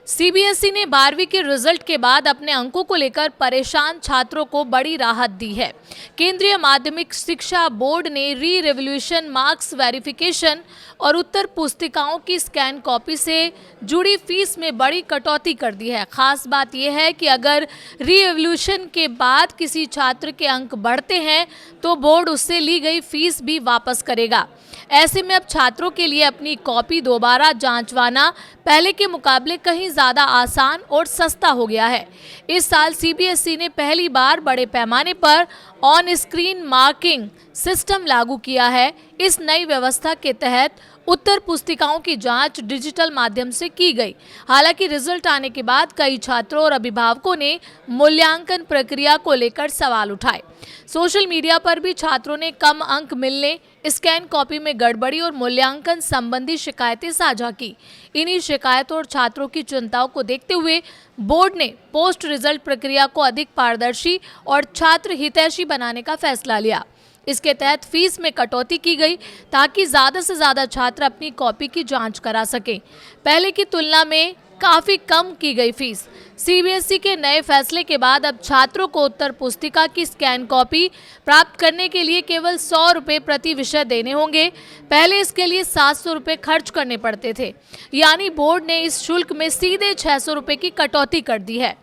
CBSE ने 12वीं के रिजल्ट के बाद अपने अंकों को लेकर परेशान छात्रों को बड़ी राहत दी है। केंद्रीय माध्यमिक शिक्षा बोर्ड ने री रिवोल्यूशन मार्क्स वेरिफिकेशन और उत्तर पुस्तिकाओं की स्कैन कॉपी से जुड़ी फीस में बड़ी कटौती कर दी है। खास बात यह है कि अगर री रिवोल्यूशन के बाद किसी छात्र के अंक बढ़ते हैं तो बोर्ड उससे ली गई फीस भी वापस करेगा। ऐसे में अब छात्रों के लिए अपनी कॉपी दोबारा जांचवाना पहले के मुकाबले कहीं ज़्यादा आसान और सस्ता हो गया है। इस साल सीबीएसई ने पहली बार बड़े पैमाने पर ऑन स्क्रीन मार्किंग सिस्टम लागू किया है। इस नई व्यवस्था के तहत उत्तर पुस्तिकाओं की जांच डिजिटल माध्यम से की गई। हालांकि रिजल्ट आने के बाद कई छात्रों और अभिभावकों ने मूल्यांकन प्रक्रिया को लेकर सवाल उठाए। सोशल मीडिया पर भी छात्रों ने कम अंक मिलने, स्कैन कॉपी में गड़बड़ी और मूल्यांकन संबंधी शिकायतें साझा की। इन्हीं शिकायतों और छात्रों की चिंताओं को देखते हुए बोर्ड ने पोस्ट रिजल्ट प्रक्रिया को अधिक पारदर्शी और छात्र हितैषी बनाने का फैसला लिया। इसके तहत फीस में कटौती की गई ताकि ज़्यादा से ज़्यादा छात्र अपनी कॉपी की जांच करा सकें। पहले की तुलना में काफ़ी कम की गई फीस। सीबीएसई के नए फैसले के बाद अब छात्रों को उत्तर पुस्तिका की स्कैन कॉपी प्राप्त करने के लिए केवल 100 रुपये प्रति विषय देने होंगे। पहले इसके लिए 700 रुपये खर्च करने पड़ते थे, यानी बोर्ड ने इस शुल्क में सीधे 600 रुपये की कटौती कर दी है।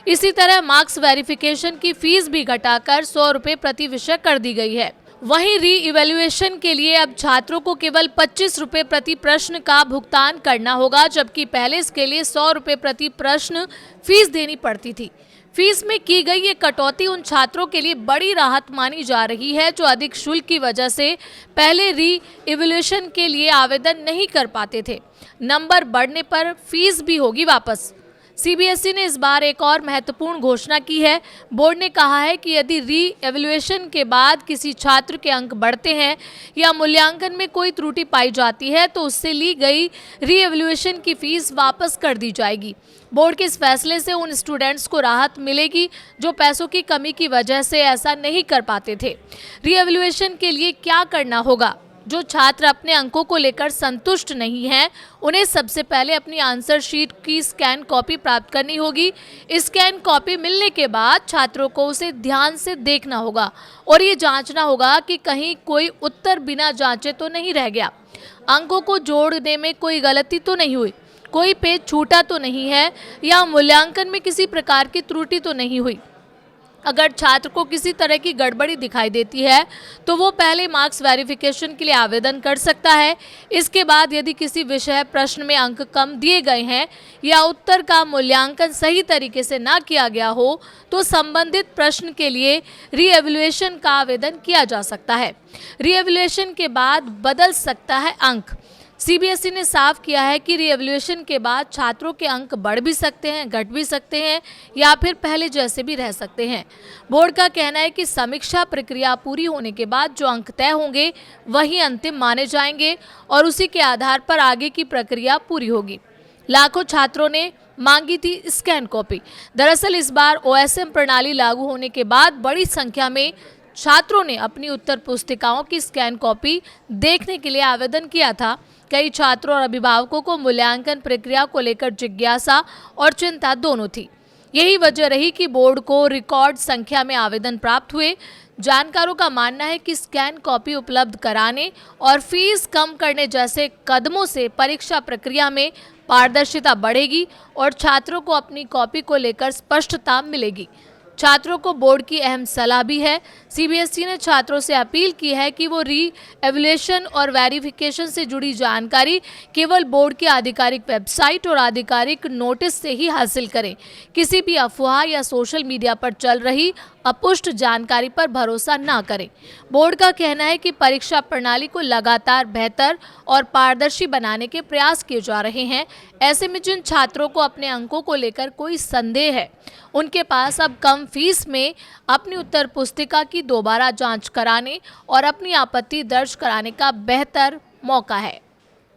इसी तरह मार्क्स वेरिफिकेशन की फीस भी घटाकर 100 रुपये प्रति विषय कर दी गई है। वहीं री इवैल्यूएशन के लिए अब छात्रों को केवल 25 रुपये प्रति प्रश्न का भुगतान करना होगा, जबकि पहले इसके लिए 100 रुपये प्रति प्रश्न फीस देनी पड़ती थी। फीस में की गई ये कटौती उन छात्रों के लिए बड़ी राहत मानी जा रही है जो अधिक शुल्क की वजह से पहले री इवैल्यूएशन के लिए आवेदन नहीं कर पाते थे। नंबर बढ़ने पर फीस भी होगी वापस। सीबीएसई ने इस बार एक और महत्वपूर्ण घोषणा की है। बोर्ड ने कहा है कि यदि री एवल्यूएशन के बाद किसी छात्र के अंक बढ़ते हैं या मूल्यांकन में कोई त्रुटि पाई जाती है तो उससे ली गई री एवल्यूएशन की फीस वापस कर दी जाएगी। बोर्ड के इस फैसले से उन स्टूडेंट्स को राहत मिलेगी जो पैसों की कमी की वजह से ऐसा नहीं कर पाते थे। री एवल्यूएशन के लिए क्या करना होगा? जो छात्र अपने अंकों को लेकर संतुष्ट नहीं हैं, उन्हें सबसे पहले अपनी आंसर शीट की स्कैन कॉपी प्राप्त करनी होगी। स्कैन कॉपी मिलने के बाद छात्रों को उसे ध्यान से देखना होगा और ये जांचना होगा कि कहीं कोई उत्तर बिना जांचे तो नहीं रह गया, अंकों को जोड़ने में कोई गलती तो नहीं हुई, कोई पेज छूटा तो नहीं है या मूल्यांकन में किसी प्रकार की त्रुटि तो नहीं हुई। अगर छात्र को किसी तरह की गड़बड़ी दिखाई देती है तो वो पहले मार्क्स वेरिफिकेशन के लिए आवेदन कर सकता है। इसके बाद यदि किसी विषय प्रश्न में अंक कम दिए गए हैं या उत्तर का मूल्यांकन सही तरीके से ना किया गया हो तो संबंधित प्रश्न के लिए री एवल्यूएशन का आवेदन किया जा सकता है। री एवल्यूएशन के बाद बदल सकता है अंक। सीबीएसई ने साफ किया है कि रीएवल्यूएशन के बाद छात्रों के अंक बढ़ भी सकते हैं, घट भी सकते हैं या फिर पहले जैसे भी रह सकते हैं। बोर्ड का कहना है कि समीक्षा प्रक्रिया पूरी होने के बाद जो अंक तय होंगे वही अंतिम माने जाएंगे और उसी के आधार पर आगे की प्रक्रिया पूरी होगी। लाखों छात्रों ने मांगी थी स्कैन कॉपी। दरअसल इस बार ओएसएम प्रणाली लागू होने के बाद बड़ी संख्या में छात्रों ने अपनी उत्तर पुस्तिकाओं की स्कैन कॉपी देखने के लिए आवेदन किया था। कई छात्रों और अभिभावकों को मूल्यांकन प्रक्रिया को लेकर जिज्ञासा और चिंता दोनों थी। यही वजह रही कि बोर्ड को रिकॉर्ड संख्या में आवेदन प्राप्त हुए। जानकारों का मानना है कि स्कैन कॉपी उपलब्ध कराने और फीस कम करने जैसे कदमों से परीक्षा प्रक्रिया में पारदर्शिता बढ़ेगी और छात्रों को अपनी कॉपी को लेकर स्पष्टता मिलेगी। छात्रों को बोर्ड की अहम सलाह भी है। सीबीएसई ने छात्रों से अपील की है कि वो री एवल्यूएशन और वेरिफिकेशन से जुड़ी जानकारी केवल बोर्ड की आधिकारिक वेबसाइट और आधिकारिक नोटिस से ही हासिल करें। किसी भी अफवाह या सोशल मीडिया पर चल रही अपुष्ट जानकारी पर भरोसा ना करें। बोर्ड का कहना है कि परीक्षा प्रणाली को लगातार बेहतर और पारदर्शी बनाने के प्रयास किए जा रहे हैं। ऐसे में जिन छात्रों को अपने अंकों को लेकर कोई संदेह है, उनके पास अब कम फीस में अपनी उत्तर पुस्तिका की दोबारा जांच कराने और अपनी आपत्ति दर्ज कराने का बेहतर मौका है।